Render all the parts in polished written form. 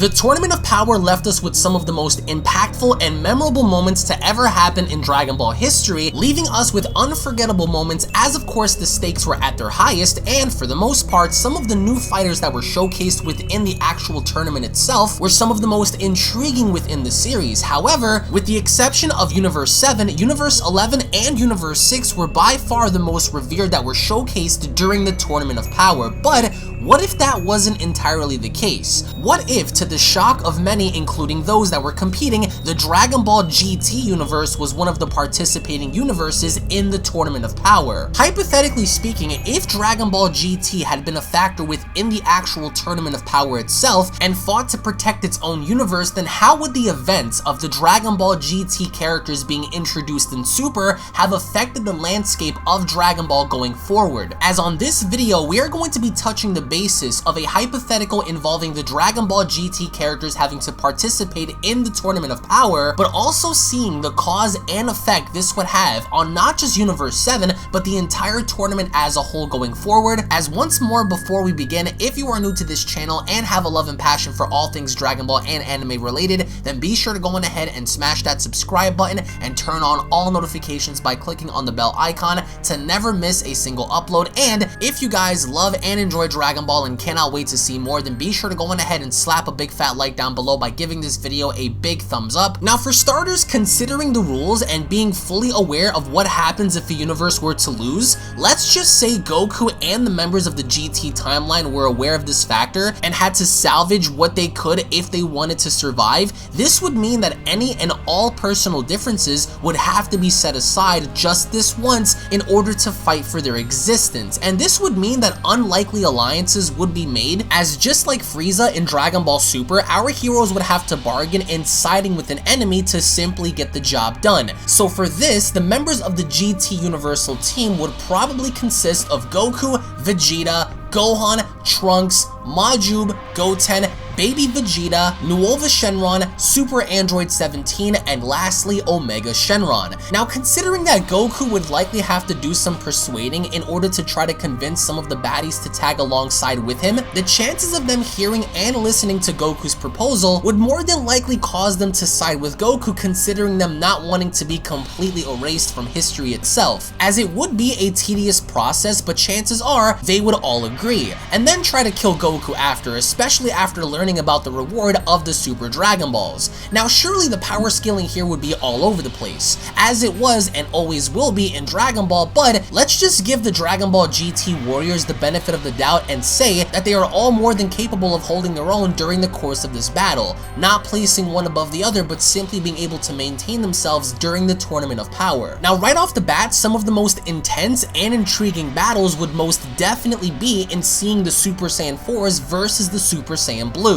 The Tournament of Power left us with some of the most impactful and memorable moments to ever happen in Dragon Ball history, leaving us with unforgettable moments as of course the stakes were at their highest, and for the most part some of the new fighters that were showcased within the actual tournament itself were some of the most intriguing within the series. However, with the exception of Universe 7, Universe 11 and Universe 6 were by far the most revered that were showcased during the Tournament of Power. But what if that wasn't entirely the case? What if, to the shock of many, including those that were competing, the Dragon Ball GT universe was one of the participating universes in the Tournament of Power? Hypothetically speaking, if Dragon Ball GT had been a factor within the actual Tournament of Power itself and fought to protect its own universe, then how would the events of the Dragon Ball GT characters being introduced in Super have affected the landscape of Dragon Ball going forward? As on this video, we are going to be touching the basis of a hypothetical involving the Dragon Ball GT characters having to participate in the Tournament of Power, but also seeing the cause and effect this would have on not just Universe 7, but the entire tournament as a whole going forward. As once more, before we begin, if you are new to this channel and have a love and passion for all things Dragon Ball and anime related, then be sure to go on ahead and smash that subscribe button and turn on all notifications by clicking on the bell icon to never miss a single upload. And if you guys love and enjoy Dragon Ball and cannot wait to see more, then be sure to go on ahead and slap a big fat like down below by giving this video a big thumbs up. Now for starters, considering the rules and being fully aware of what happens if the universe were to lose, let's just say Goku and the members of the GT timeline were aware of this factor and had to salvage what they could if they wanted to survive. This would mean that any and all personal differences would have to be set aside just this once in order to fight for their existence, and this would mean that unlikely alliances would be made, as just like Frieza in Dragon Ball Super, our heroes would have to bargain in siding with an enemy to simply get the job done. So for this, the members of the GT Universal team would probably consist of Goku, Vegeta, Gohan, Trunks, Majub, Goten, Baby Vegeta, Nuova Shenron, Super Android 17, and lastly Omega Shenron. Now considering that Goku would likely have to do some persuading in order to try to convince some of the baddies to tag alongside with him, the chances of them hearing and listening to Goku's proposal would more than likely cause them to side with Goku, considering them not wanting to be completely erased from history itself, as it would be a tedious process, but chances are they would all agree, and then try to kill Goku after, especially after learning about the reward of the Super Dragon Balls. Now surely the power scaling here would be all over the place, as it was and always will be in Dragon Ball, but let's just give the Dragon Ball GT warriors the benefit of the doubt and say that they are all more than capable of holding their own during the course of this battle, not placing one above the other, but simply being able to maintain themselves during the Tournament of Power. Now right off the bat, some of the most intense and intriguing battles would most definitely be in seeing the Super Saiyan 4s versus the Super Saiyan Blues.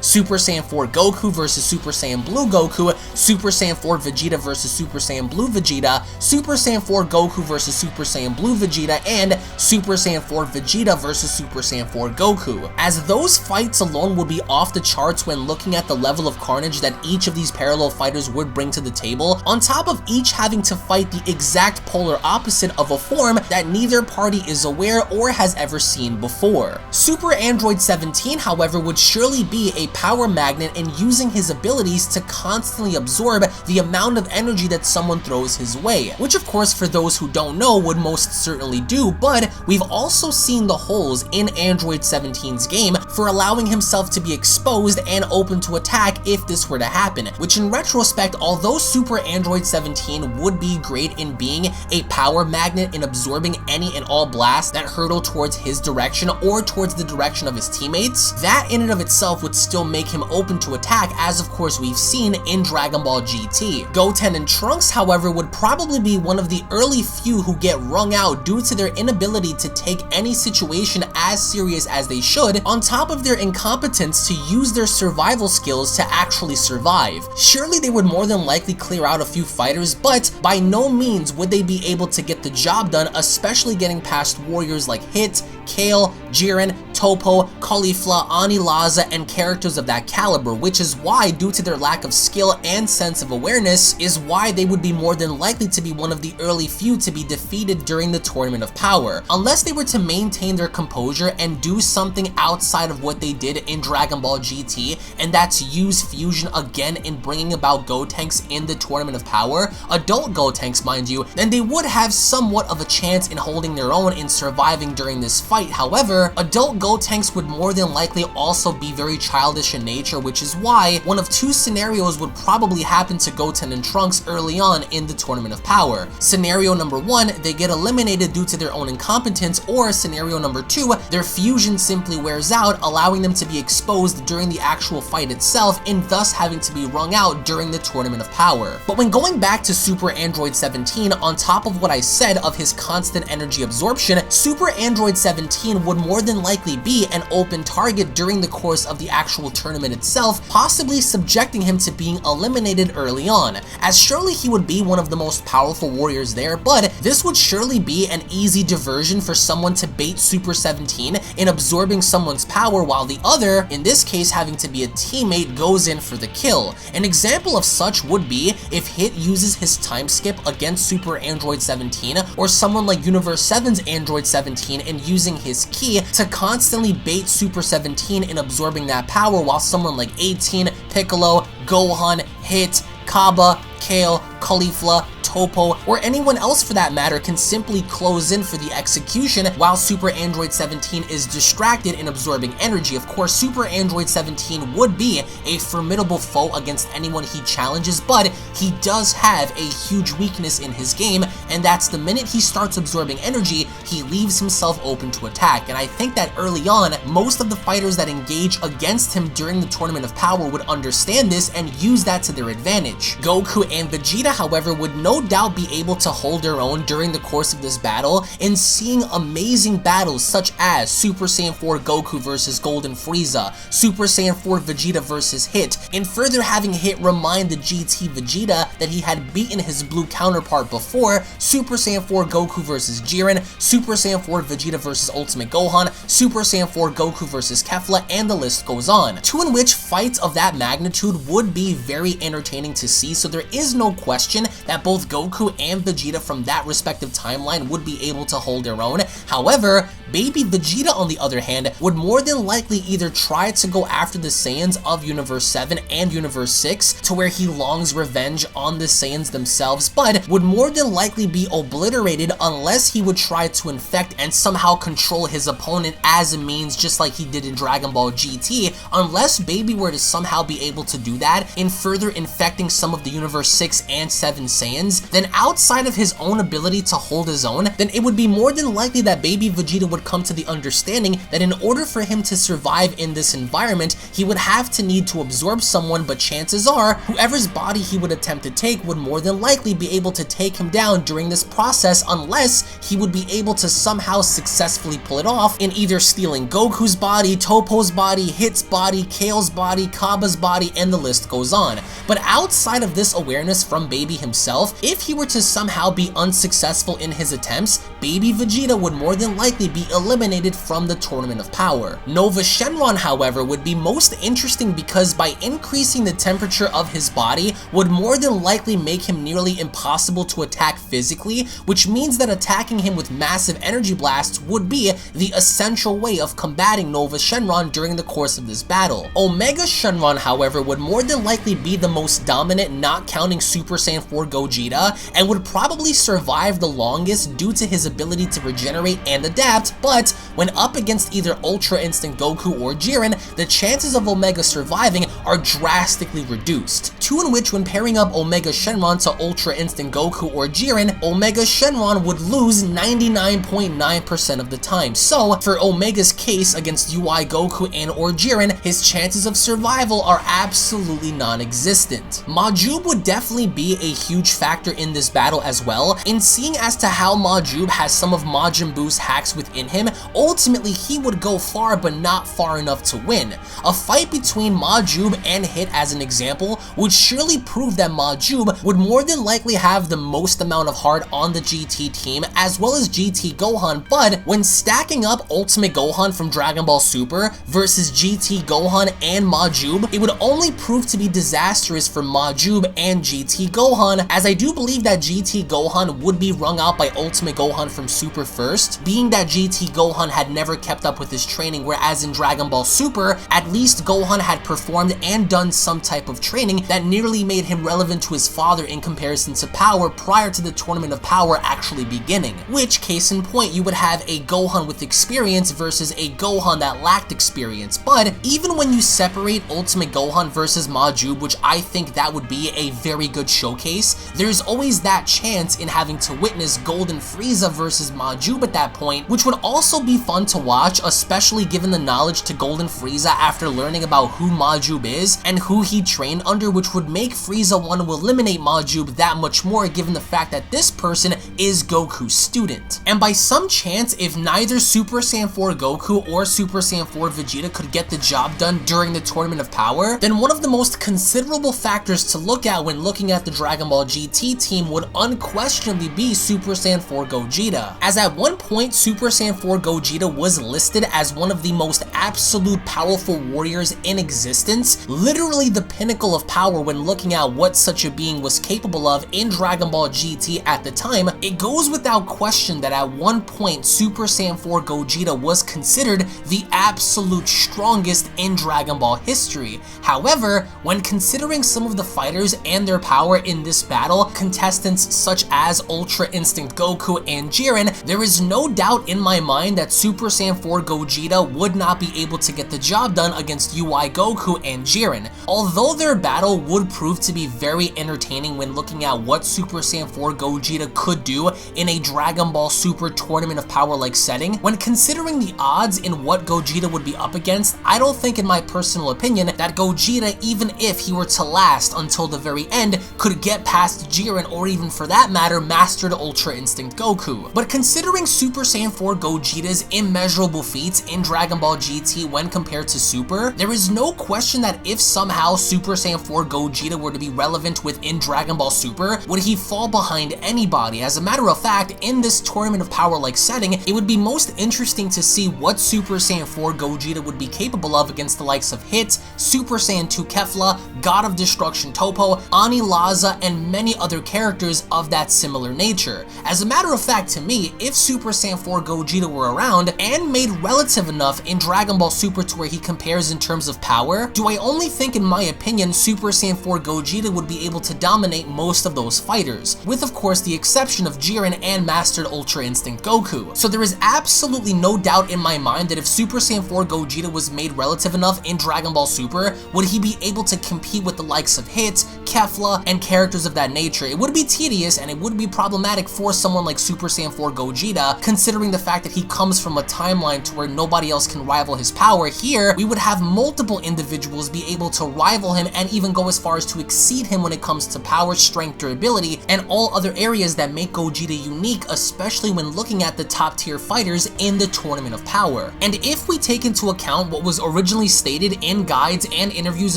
Super Saiyan 4 Goku versus Super Saiyan Blue Goku, Super Saiyan 4 Vegeta versus Super Saiyan Blue Vegeta, Super Saiyan 4 Goku versus Super Saiyan Blue Vegeta, and Super Saiyan 4 Vegeta versus Super Saiyan 4 Goku. As those fights alone would be off the charts when looking at the level of carnage that each of these parallel fighters would bring to the table, on top of each having to fight the exact polar opposite of a form that neither party is aware or has ever seen before. Super Android 17, however, would surely be a power magnet in using his abilities to constantly absorb the amount of energy that someone throws his way, which of course for those who don't know would most certainly do, but we've also seen the holes in Android 17's game for allowing himself to be exposed and open to attack if this were to happen, which in retrospect, although Super Android 17 would be great in being a power magnet in absorbing any and all blasts that hurtle towards his direction or towards the direction of his teammates, that in and of itself would still make him open to attack, as of course we've seen in Dragon Ball GT. Goten and Trunks, however, would probably be one of the early few who get wrung out due to their inability to take any situation as serious as they should, on top of their incompetence to use their survival skills to actually survive. Surely they would more than likely clear out a few fighters, but by no means would they be able to get the job done, especially getting past warriors like Hit, Kale, Jiren, Toppo, Caulifla, Anilaza, and characters of that caliber, which is why, due to their lack of skill and sense of awareness, is why they would be more than likely to be one of the early few to be defeated during the Tournament of Power, unless they were to maintain their composure and do something outside of what they did in Dragon Ball GT, and that's use fusion again in bringing about Gotenks in the Tournament of Power, adult Gotenks mind you, then they would have somewhat of a chance in holding their own in surviving during this fight. However, adult Gotenks would more than likely also be very childish in nature, which is why one of two scenarios would probably happen to Goten and Trunks early on in the Tournament of Power. Scenario number 1, they get eliminated due to their own incompetence, or scenario number 2, their fusion simply wears out, allowing them to be exposed during the actual fight itself and thus having to be wrung out during the Tournament of Power. But when going back to Super Android 17, on top of what I said of his constant energy absorption, Super Android 17 would more than likely be an open target during the course of the actual tournament itself, possibly subjecting him to being eliminated early on, as surely he would be one of the most powerful warriors there, but this would surely be an easy diversion for someone to bait Super 17 in absorbing someone's power while the other, in this case having to be a teammate, goes in for the kill. An example of such would be if Hit uses his time skip against Super Android 17, or someone like Universe 7's Android 17 and using his ki to constantly bait Super 17 in absorbing that power, while someone like 18, Piccolo, Gohan, Hit, Kaba, Kale, Caulifla, Toppo, or anyone else for that matter can simply close in for the execution while Super Android 17 is distracted in absorbing energy. Of course, Super Android 17 would be a formidable foe against anyone he challenges, but he does have a huge weakness in his game, and that's the minute he starts absorbing energy, he leaves himself open to attack. And I think that early on, most of the fighters that engage against him during the Tournament of Power would understand this and use that to their advantage. Goku and Vegeta, however, would no doubt be able to hold their own during the course of this battle, and seeing amazing battles such as Super Saiyan 4 Goku versus Golden Frieza, Super Saiyan 4 Vegeta versus Hit, and further having Hit remind the GT Vegeta that he had beaten his blue counterpart before, Super Saiyan 4 Goku versus Jiren, Super Saiyan 4 Vegeta versus Ultimate Gohan, Super Saiyan 4 Goku versus Kefla, and the list goes on. To in which fights of that magnitude would be very entertaining to see, so there is no question that both Goku and Vegeta from that respective timeline would be able to hold their own. However, baby Vegeta, on the other hand, would more than likely either try to go after the Saiyans of Universe 7 and Universe 6 to where he longs revenge on the Saiyans themselves, but would more than likely be obliterated unless he would try to infect and somehow control his opponent as a means, just like he did in Dragon Ball GT. Unless baby were to somehow be able to do that in further infecting some of the Universe 6 and 7 Saiyans, then outside of his own ability to hold his own, then it would be more than likely that baby Vegeta would come to the understanding that in order for him to survive in this environment, he would have to need to absorb someone, but chances are whoever's body he would attempt to take would more than likely be able to take him down during this process, unless he would be able to somehow successfully pull it off in either stealing Goku's body, Toppo's body, Hit's body, Kale's body, Kaba's body, and the list goes on. But outside of this awareness from baby himself, if he were to somehow be unsuccessful in his attempts, baby Vegeta would more than likely be eliminated from the Tournament of Power. Nova Shenron, however, would be most interesting because by increasing the temperature of his body would more than likely make him nearly impossible to attack physically, which means that attacking him with massive energy blasts would be the essential way of combating Nova Shenron during the course of this battle. Omega Shenron, however, would more than likely be the most dominant, not counting Super Saiyan 4 Gogeta, and would probably survive the longest due to his ability to regenerate and adapt, but when up against either Ultra Instinct Goku or Jiren, the chances of Omega surviving are drastically reduced. To in which when pairing up Omega Shenron to Ultra Instinct Goku or Jiren, Omega Shenron would lose 99.9% of the time. So for Omega's case against UI Goku and or Jiren, his chances of survival are absolutely non-existent. Majub would definitely be a huge factor in this battle as well, in seeing as to how Majub has some of Majin Buu's hacks within in him, ultimately he would go far but not far enough to win. A fight between Majub and Hit, as an example, would surely prove that Majub would more than likely have the most amount of heart on the GT team as well as GT Gohan, but when stacking up Ultimate Gohan from Dragon Ball Super versus GT Gohan and Majub, it would only prove to be disastrous for Majub and GT Gohan, as I do believe that GT Gohan would be wrung out by Ultimate Gohan from Super first, being that GT Gohan had never kept up with his training, whereas in Dragon Ball Super, at least Gohan had performed and done some type of training that nearly made him relevant to his father in comparison to Power prior to the Tournament of Power actually beginning. Which, case in point, you would have a Gohan with experience versus a Gohan that lacked experience. But even when you separate Ultimate Gohan versus Majub, which I think that would be a very good showcase, there's always that chance in having to witness Golden Frieza versus Majub at that point, which would also be fun to watch, especially given the knowledge to Golden Frieza after learning about who Majub is and who he trained under, which would make Frieza want to eliminate Majub that much more given the fact that this person is Goku's student. And by some chance, if neither Super Saiyan 4 Goku or Super Saiyan 4 Vegeta could get the job done during the Tournament of Power, then one of the most considerable factors to look at when looking at the Dragon Ball GT team would unquestionably be Super Saiyan 4 Gogeta, as at one point Super Saiyan 4 Gogeta was listed as one of the most absolute powerful warriors in existence, literally the pinnacle of power when looking at what such a being was capable of in Dragon Ball GT at the time. It goes without question that at one point Super Saiyan 4 Gogeta was considered the absolute strongest in Dragon Ball history. However, when considering some of the fighters and their power in this battle, contestants such as Ultra Instinct Goku and Jiren, there is no doubt in my mind that Super Saiyan 4 Gogeta would not be able to get the job done against UI Goku and Jiren. Although their battle would prove to be very entertaining when looking at what Super Saiyan 4 Gogeta could do in a Dragon Ball Super Tournament of Power-like setting, when considering the odds in what Gogeta would be up against, I don't think, in my personal opinion, that Gogeta, even if he were to last until the very end, could get past Jiren or even for that matter mastered Ultra Instinct Goku. But considering Super Saiyan 4 Gogeta's immeasurable feats in Dragon Ball GT when compared to Super, there is no question that if somehow Super Saiyan 4 Gogeta were to be relevant within Dragon Ball Super, would he fall behind anybody? As a matter of fact, in this Tournament of Power-like setting, it would be most interesting to see what Super Saiyan 4 Gogeta would be capable of against the likes of Hit, Super Saiyan 2 Kefla, God of Destruction Toppo, Ani Laza, and many other characters of that similar nature. As a matter of fact, to me, if Super Saiyan 4 Gogeta were around and made relative enough in Dragon Ball Super to where he compares in terms of power, do I only think, in my opinion, Super Saiyan 4 Gogeta would be able to dominate most of those fighters, with of course the exception of Jiren and mastered Ultra Instinct Goku. So there is absolutely no doubt in my mind that if Super Saiyan 4 Gogeta was made relative enough in Dragon Ball Super, would he be able to compete with the likes of Hit, Kefla, and characters of that nature. It would be tedious and it would be problematic for someone like Super Saiyan 4 Gogeta, considering the fact that he comes from a timeline to where nobody else can rival his power. Here, we would have multiple individuals be able to rival him and even go as far as to exceed him when it comes to power, strength, durability, and all other areas that make Gogeta unique, especially when looking at the top tier fighters in the Tournament of Power. And if we take into account what was originally stated in guides and interviews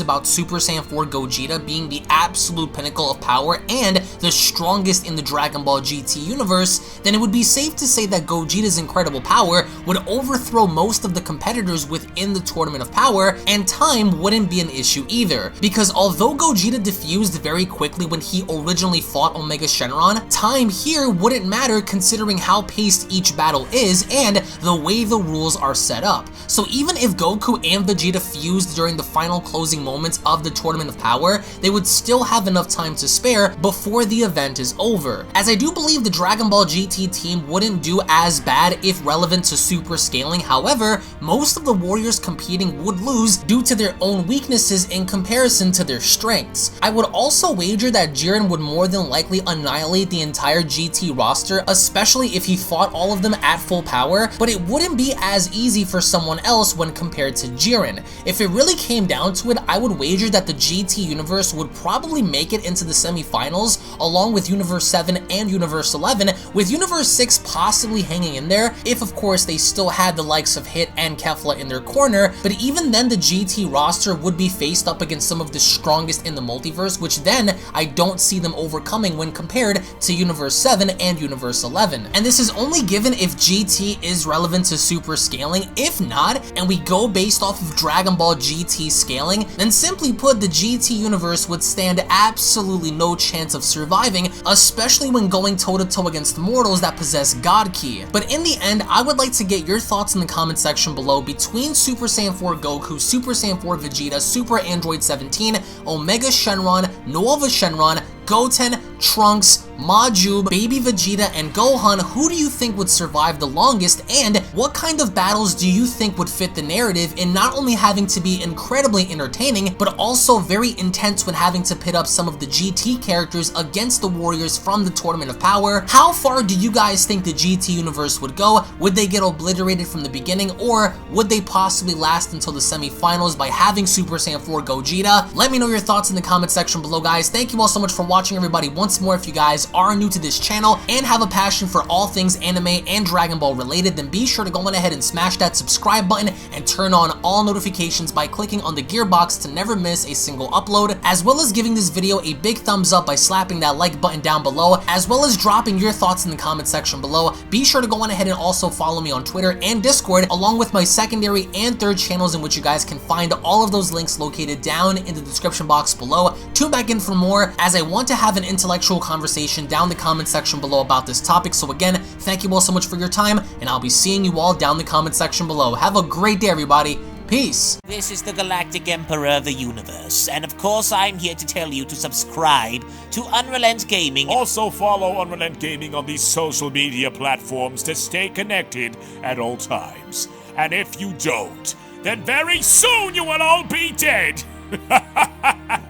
about Super Saiyan 4 Gogeta being the absolute pinnacle of power and the strongest in the Dragon Ball GT universe, then it would be safe to say that Gogeta's incredible power would overthrow most of the competitors within the Tournament of Power, and time wouldn't be an issue either, because although Gogeta diffused very quickly when he originally fought Omega Shenron, time here wouldn't matter considering how paced each battle is and the way the rules are set up. So even if Goku and Vegeta fused during the final closing moments of the Tournament of Power, they would still have enough time to spare before the event is over. As I do believe the Dragon Ball GT team wouldn't do as bad if relevant to super scaling, however, most of the warriors competing would lose due to their own weaknesses in comparison to their strengths. I would also wager that Jiren would more than likely annihilate the entire GT roster, especially if he fought all of them at full power, but it wouldn't be as easy for someone else when compared to Jiren. If it really came down to it, I would wager that the GT universe would probably make it into the semifinals along with Universe 7 and Universe 11, with Universe 6 possibly hanging in there, if of course they still had the likes of Hit and Kefla in their corner, but even then the GT roster would be faced up against some of the strongest in the multiverse, which then I don't see them overcoming when compared to Universe 7 and Universe 11. And this is only given if GT is relevant to super scaling. If not, and we go based off of Dragon Ball GT scaling, then simply put, the GT universe would stand absolutely no chance of surviving, especially when going toe-to-toe against mortals that possess God Ki. But in the end, I would like to get your thoughts in the comment section below between Super Saiyan 4 Goku, Super Saiyan 4 Vegeta, Super Android 17, Omega Shenron, Nova Shenron, Goten, Trunks, Maju, Baby Vegeta, and Gohan. Who do you think would survive the longest, and what kind of battles do you think would fit the narrative in not only having to be incredibly entertaining, but also very intense when having to pit up some of the GT characters against the warriors from the Tournament of Power? How far do you guys think the GT universe would go? Would they get obliterated from the beginning, or would they possibly last until the semi-finals by having Super Saiyan 4 Gogeta? Let me know your thoughts in the comment section below, guys. Thank you all so much for watching, everybody. Once more, if you guys are new to this channel and have a passion for all things anime and Dragon Ball related, then be sure to go on ahead and smash that subscribe button and turn on all notifications by clicking on the gear box to never miss a single upload, as well as giving this video a big thumbs up by slapping that like button down below, as well as dropping your thoughts in the comment section below. Be sure to go on ahead and also follow me on Twitter and Discord, along with my secondary and third channels, in which you guys can find all of those links located down in the description box below. Tune back in for more, as I want to have an intellectual conversation down the comment section below about this topic. So again, thank you all so much for your time, and I'll be seeing you all down the comment section below. Have a great day, everybody. Peace. This is the Galactic Emperor of the Universe, and of course I'm here to tell you to subscribe to UnrealEntGaming. Also follow UnrealEntGaming on these social media platforms to stay connected at all times. And if you don't, then very soon you will all be dead.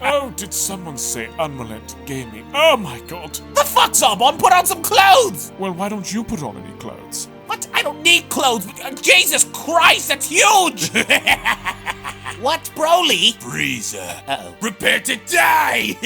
Oh, did someone say UnrealEntGaming? Oh my god. The fuck's up, on? Put on some clothes! Well, why don't you put on any clothes? What? I don't need clothes. Jesus Christ, that's huge! What, Broly? Frieza. Uh-oh. Prepare to die!